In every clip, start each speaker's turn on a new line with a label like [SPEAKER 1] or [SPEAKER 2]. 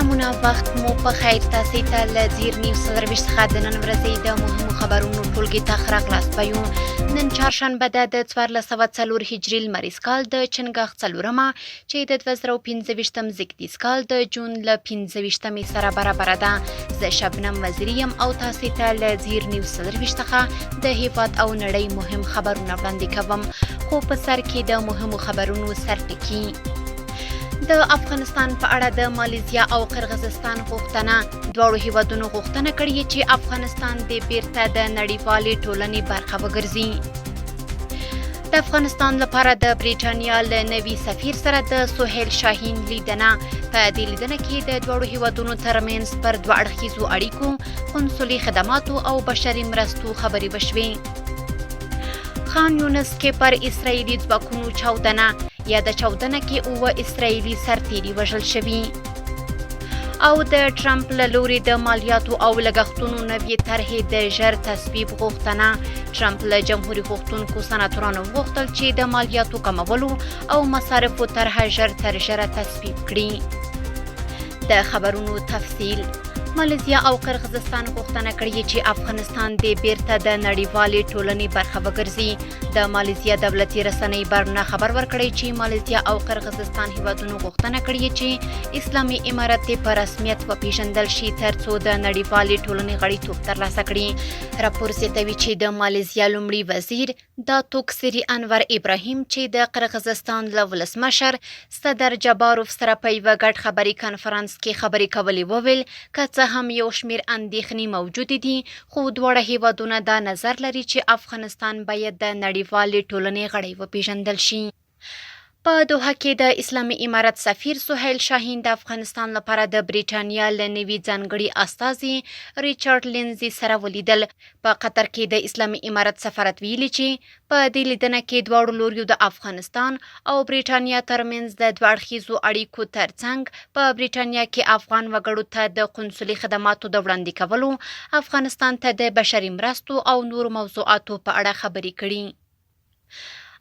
[SPEAKER 1] سلامونه وخت مو په خیر تاسې ته له زیر نیوز سرویس څخه د نن ورځې د مهمو خبرونو ټولګې ته ښه راغلاست وایو. نن چهارشنبه ده د 1404 هجري لمریز کال د چنګاښ 4مه چې د 2025 زیږدیز کال د جون له 25 سره برابره ده. زه شبنم وزیری یم او تاسې ته له زیر نیوز سرویس څخه د هیواد او نړۍ مهم خبرونه وړاندې کوم. خو په سر کې د مهمو خبرونو سرټکي. د افغانستان په اړه د مالیزیا او قرغیزستان غوښتنه. دواړو هیوادونو غوښتنه کړې چې افغانستان د بیرته د نړیوالې ټولنې برخه وګرځي. د افغانستان لپاره د بریټانیا له نوي سفیر سره د سهیل شاهین لیدنه. په دې لیدنه کې د دواړو هیوادونو ترمنځ پر دوه اړخیزو اړیکو، قنصلي خدماتو او بشري مرستو خبرې وشوې. خان یونس کې پر اسرائیلي ځواکونو چاودنه. یا د چاودنه کې 9 اسرائیلي سرتیري وژل شوي. او د ټرمپ له لوري د مالیاتو او لګښتونو نوې طرحې د ژر تصویب غوښتنه. ټرمپ له جمهوري غوښتونکو سناتورانو وغوښتل چې د مالیاتو کمولو او مصارفو طرحه ژر تر ژره تصویب کړي. د خبرونو تفصیل. مالیزیا او قرغیزستان غوښتنه کړې چې افغانستان د بیرته د نړیوالې ټولنې برخه وګرځي. د مالیزیا دولتي رسنۍ برنه خبر ورکړی چې مالیزیا او قرغیزستان هیوادونو غوښتنه کړې چې اسلامي امارت په رسمیت وپیژندل شي ترڅو د نړیوالې ټولنې غړیتوب ترلاسه کړي. راپور زیاتوي چې د مالیزیا لومړي وزیر داتوک سری انور ابراهیم چې د قرغیزستان له ولسمشر صدر جباروف سره په یوه ګډ خبري کنفرانس کې خبرې کولې وویل که څه هم یو شمیر اندېښنې موجودې دي، خو دواړه هیوادونه دا نظر لري چې افغانستان باید د نړیوالې ټولنې غړی وپیژندل شي. په دوحه کې د اسلامي امارت سفیر سهیل شاهین د افغانستان لپاره د بریټانیا له نوي ځانګړي استازي ریچارډ لینزي سره ولیدل. په قطر کې د اسلامي امارت سفارت ویلي چې په دې لیدنه کې دواړو لوریو د افغانستان او بریټانیا ترمنځ د دوه اړخیزو اړیکو ترڅنګ په بریټانیا کې افغان وګړو ته د قنصلي خدماتو د وړاندې کولو، افغانستان ته د بشري مرستو او نورو موضوعاتو په اړه خبرې کړي.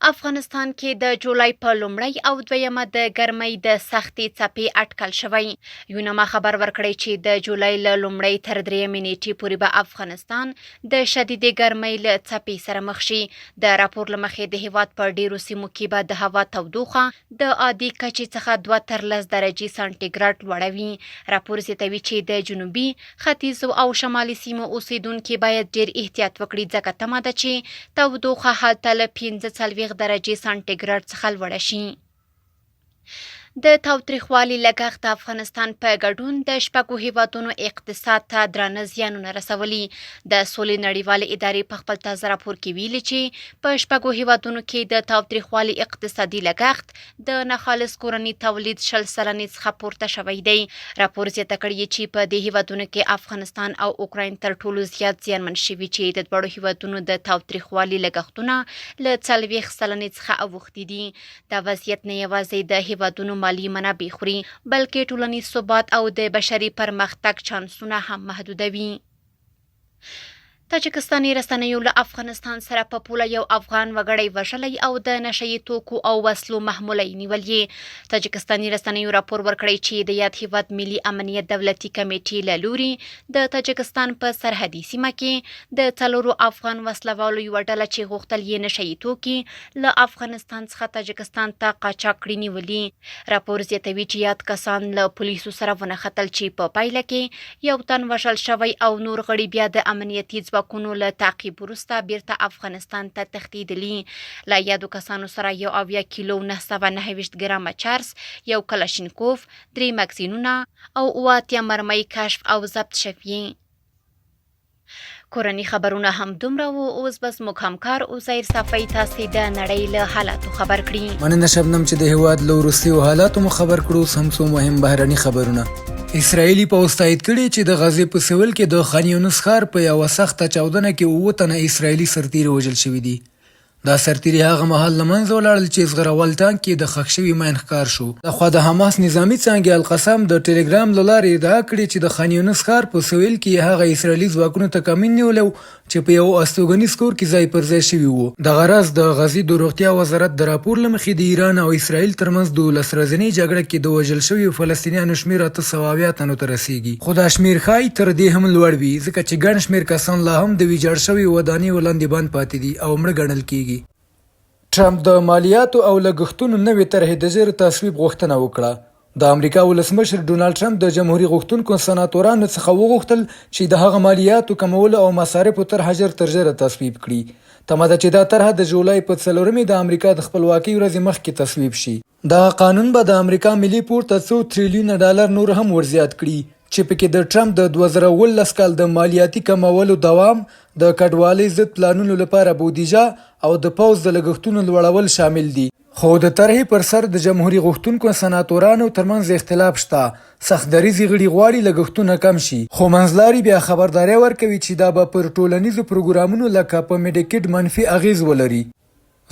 [SPEAKER 1] افغانستان کې د جولای په لومړۍ او دویمه د ګرمۍ د سختې څپې اټکل شوی. یونما خبر ورکړی چې د جولای له لومړۍ تر دریمې نیټې پورې به افغانستان د شدیدې ګرمۍ له څپې سره مخ شي. د راپور له مخې د هیواد په ډیرو سیمو کې به د هوا تودوخه د عادي کچې څخه 2 تر 10 درجې سانتیګراډ لوړه وي. راپور زیاتوي چې د جنوبي، ختیځو او شمالي سیمو اوسیدونکي باید ډیر احتیاط وکړي ځکه تمه ده چې تودوخه هلته له 45 درجې سانتیګراډ څخه لوړه شي. د تاوتریخوالي لګښت د افغانستان په ګډون د 6 هیوادونو اقتصاد ته درانه زیانونه رسولي. د سولې نړیوالې ادارې په خپل تازه راپور کې ویلي چې په 6 هیوادونو کې د تاوتریخوالي اقتصادي لګښت د ناخالص کورني تولید 0% څخه پورته شوی دی. راپور زیاته کړې چې په دې هیوادونو کې افغانستان او اوکراین تر ټولو زیات زیانمن شوي چې د دواړو هیوادونو د تاوتریخوالي لګښتونه له 40% څخه اوښتي دي. دا وضعیت نه یوازې د هیوادونو مالی منابع خوري، بلکې ټولنیز ثبات او د بشري پرمختګ چانسونه هم محدودوي. تاجکستاني رسنیو له افغانستان سره په پوله یو افغان وګړی وژلی او د نشه یي توکو او وسلو محمولی نیولې. تاجکستاني رسنیو راپور ورکړی چې د یاد هیواد ملي امنیت دولتي کمیټې له لوري د تاجکستان په سرحدي سیمه کې د 4 افغان وسلوالو یوه ډله چې غوښتل یې نشه یي توکي له افغانستان څخه تاجکستان ته قاچاق کړي نیولي. راپور زیاتوي چې یاد کسان له پولیسو سره ونښتل چې په پایله کې یو تن وژل شوی او نور غړي بیا د امنیتي ځواکونو له تعقیب وروسته بیرته افغانستان ته تښتېدلي. له یادو کسانو سره 1 کیلو 929 ګرامه چرس، 1 کلاشینکوف، 3 مګزینونه او 8 مرمۍ کشف او ضبط شوي. کورني خبرونه هم دومره وو. اوس بس موږ همکار عزیر صفی تاسې د نړۍ له حالاتو خبر کړي.
[SPEAKER 2] مننه شبنم چې د هیواد له وروستیو حالاتو مو خبر کړو. هم څو مهم بهرني خبرونه. اسرائیلي پوځ تایید کړي چې د غزې په سویل کې د خان یونس ښار په یوه سخته چاودنه کې 9 تنه اسرائیلي سرتیري وژل شوي دي. دا سرتیري هغه مهال له منځه ولاړل چې زغرول ټانک کې د ښخ شوي ماین ښکار شو. دخوا د حماس نظامي څانګې القسام د ټلګرام له لارې ادعا کړې چې د خان یونس ښار په سویل کې هغه اسرائیلي ځواکونو ته کمین نیولی چې په یو استوګنیز کور کې ځای پر ځای شوي وو. دغه راز د غزې د روغتیا وزارت د راپور له مخې د ایران او اسرائیل ترمنځ 12 ورځنۍ جګړه کې د وژل شویو فلسطینیانو شمېر 880 تنو ته رسیږي. خو دا شمېر ښایي تر دې هم لوړ وي، ځکه چې ګڼ شمېر کسان لا هم د ویجاړ شویو ودانیو لاندې بند پاتې دي او مړه ګڼل کېږي. ټرمپ د مالیاتو او لګښتونو نوې طرحې د ژر تصویب غوښتنه وکړه. د امریکا ولسمشر ډونالډ ټرمپ د جمهوریت غوښتونکو سناتورانو څخه وغوښتل چې د هغه مالیاتو کمولو او مصارفو طرحه ژر تر ژره تصویب کړي. تمه ده چې دا طرحه د جولای په 4 د امریکا د خپلواکۍ ورځې مخکې تصویب شي. دا قانون به د امریکا ملي پورته $100 تریلیون نور هم ورزیات کړي، چې پکې د ټرمپ د 2019 کال د مالیاتي کمولو دوام، د کډوالۍ ضد پلانونو لپاره بودیجه او د پوځ د لګښتونو لوړول شامل دي. خو د طرحې پر سر د جمهوریت غوښتونکو سناتورانو ترمنځ اختلاف شته. سخت دریځي غړي غواړي لګښتونه کم شي، خو منځلاري بیا خبرداری ورکوي چې دا به پر ټولنیزو پروګرامونو لکه په میډیکیډ منفي اغیز ولري.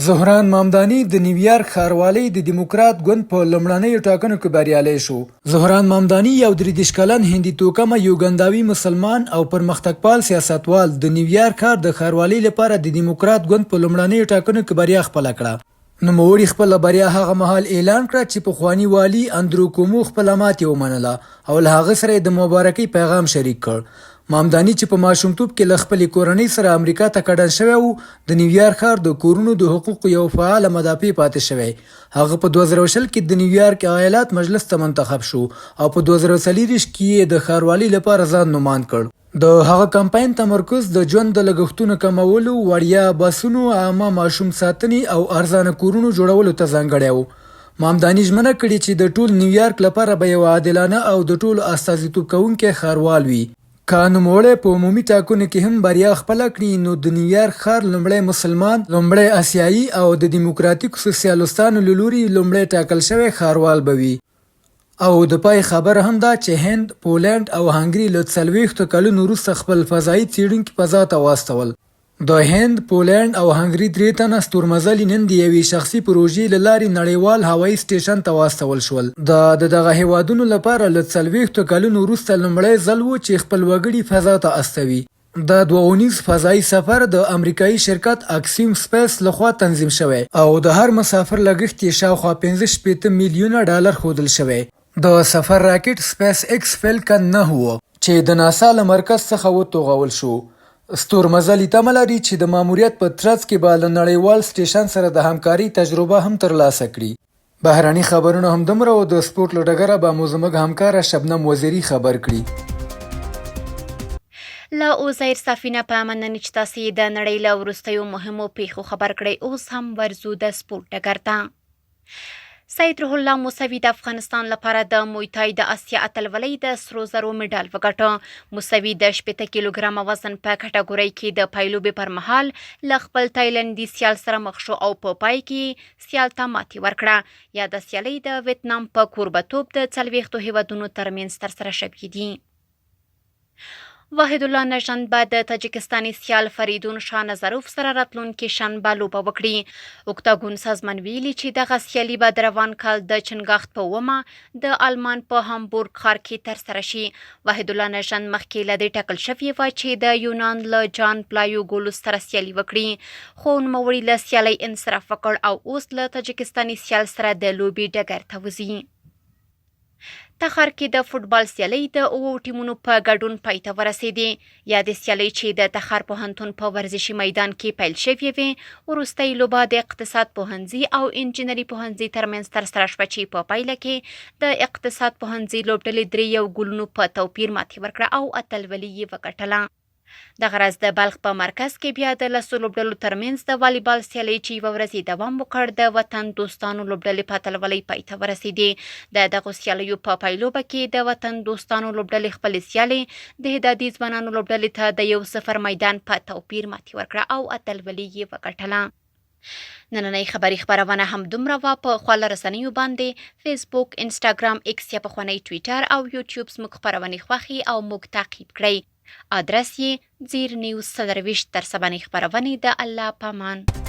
[SPEAKER 2] زهران مامداني د نیویارک ښاروالۍ د دیموکرات ګوند په لومړنیو ټاکنو کې بریالی شو. زهران مامداني یو 33 کلن هندي توکمه یوګنداوي مسلمان او پرمختګپال سیاستوال د نیویارک ښار د ښاروالۍ لپاره د دیموکرات ګوند په لومړنیو ټاکنو کې بریا خپله کړه. نوموړي خپله بریا هغه مهال اعلان کړه چې پخواني والي اندرو کومو خپله ماتې ومنله او له هغه سره یې د مبارکۍ پیغام شریک کړ. مامداني چې په ماشومتوب کې له خپلې کورنۍ سره امریکا ته کډن شوی وو، د نیویارک ښار د کورونو د حقوقو یو فعال مدافع پاتې شوی. هغه په 2020 کې د نیویارک ایالات مجلس ته منتخب شو او په 2024 کې یې د ښاروالۍ لپاره ځان نومان کړ. د هغه کمپاین تمرکز د ژوند د لګښتونو کمولو، وړیا بسونو، عامه ماشوم ساتنې او ارزانه کورونو جوړولو ته ځانګړی و. مامداني ژمنه کړې چې د ټول نیویارک لپاره به یو عادلانه او د ټولو استازیتوب کوونکی ښاروال وي. که نوموړی په عمومي ټاکنو کې هم بریا خپله کړي، نو د نیویارک ښار لومړی مسلمان، لومړی اسیایي او د دیموکراتیکو سوسیالستانو له لوري لومړی ټاکل شوی ښاروال به وي. او د پای خبره هم ده چې هند، پولنډ او هنګري له 40 کلونو وروسته خپل فضایي څېړونکي فضا ته واستول. د هند، پولنډ او هنګري 3 تنه ستورمزلي نن د یوې شخصي پروژې له لارې نړیوال هوایي سټیشن ته واستول شول. دغه هیوادونو لپاره له 40 کلونو وروسته لومړی ځل و چې خپل وګړي فضا ته استوي. دا 2.5 فضایي سفر د امریکایي شرکت اکسیوم سپیس لخوا تنظیم شوی او د هر مسافر لګښت یې شاوخوا $65 میلیونه ښودل شوی. د سفر راکټ سپیس ایکس فیلکن 9 و چې د ناسا له مرکز څخه وتوغول شو. ستورمزلي تمه لري چې د ماموریت په ترڅ کې به له نړیوال سټیشن سره د همکارۍ تجربه هم ترلاسه کړي. بهرني خبرونه همدومره او د سپورټ له ډګره به مو زموږ همکاره شبنم وزیري خبر کړي.
[SPEAKER 1] له اوزایر سفینه په مننې چې تاسې د نړۍ له وروستیو مهمو پیښو خبر کړئ. اوس هم ورځو د سپورټ ډګر ته. سید روح الله موسوي د افغانستان لپاره د مویتای د اسیا اتلولۍ د سرو زرو مډال وګټه. موسوي د 80 کیلوګرامه وزن په کټګورۍ کې د پایلوبې پر مهال له خپل تایلندي سیال سره مخ شو او په پای کې سیال ته ماتې ورکړه. یا د سیالۍ د ویتنام په کوربتوب د 40 هیوادونو ترمنځ ترسره شوې دي. واحد الله نژند به د تاجکستاني سیال فریدون شاه نظروف سره راتلونکي شنبه لوبه وکړي. اوکتاګون سازمان ویلي چې دغه سیالي به د روان کال د چنګاښت په 9 د آلمان په هامبورګ ښار کې ترسره شي. واحد الله نژند مخکې له دې ټاکل شوې وه چې د یونان له جان پلایوګولوس سره سیالي وکړي، خو نوموړي له سیالۍ انصراف وکړ او اوس له تاجکستاني سیال سره د لوبې ډګر ته وځي. تخار کې د فوټبال سیالۍ د 7 ټیمونو په ګډون پای ته ورسېدې. یا د سیالۍ چې د تخار پوهنتون په ورزشي میدان کې پیل شوې وې، وروستۍ لوبه د اقتصاد پوهنځي او انجینري پوهنځي ترمنځ ترسره شوه چې په پایله کې د اقتصاد پوهنځي لوبډلې 3 ګولونو په توپیر ماتې ورکړه او اتلولي یې وګټله. دغه راز د بلخ په مرکز کې بیا د 10 لوبډلو ترمنځ د والیبال سیالۍ چې یوه ورځ دوام وکړ، د وطن دوستانو لوبډلې په اتلولۍ پای ته ورسېدې. د دغو سیالیو په پایلوبه کې د وطن دوستانو لوبډلې خپلې سیالۍ د هدادي ځوانانو لوبډلې ته د 1-0 میدان په توپیر ماتې ورکړه او اتلولي یې وګټله. نننۍ خبري خبرونه هم دومره وه. په خواله رسنیو باندې فیسبوک، انسټاګرام، ایکس یا پخوانی ټویټر او یوټیوب زموږ خپرونې خوښي او موږ تعقیب کړئ. آدرس یې زیر نیوز 24 تر سبانۍ خبرونې. د الله پامان.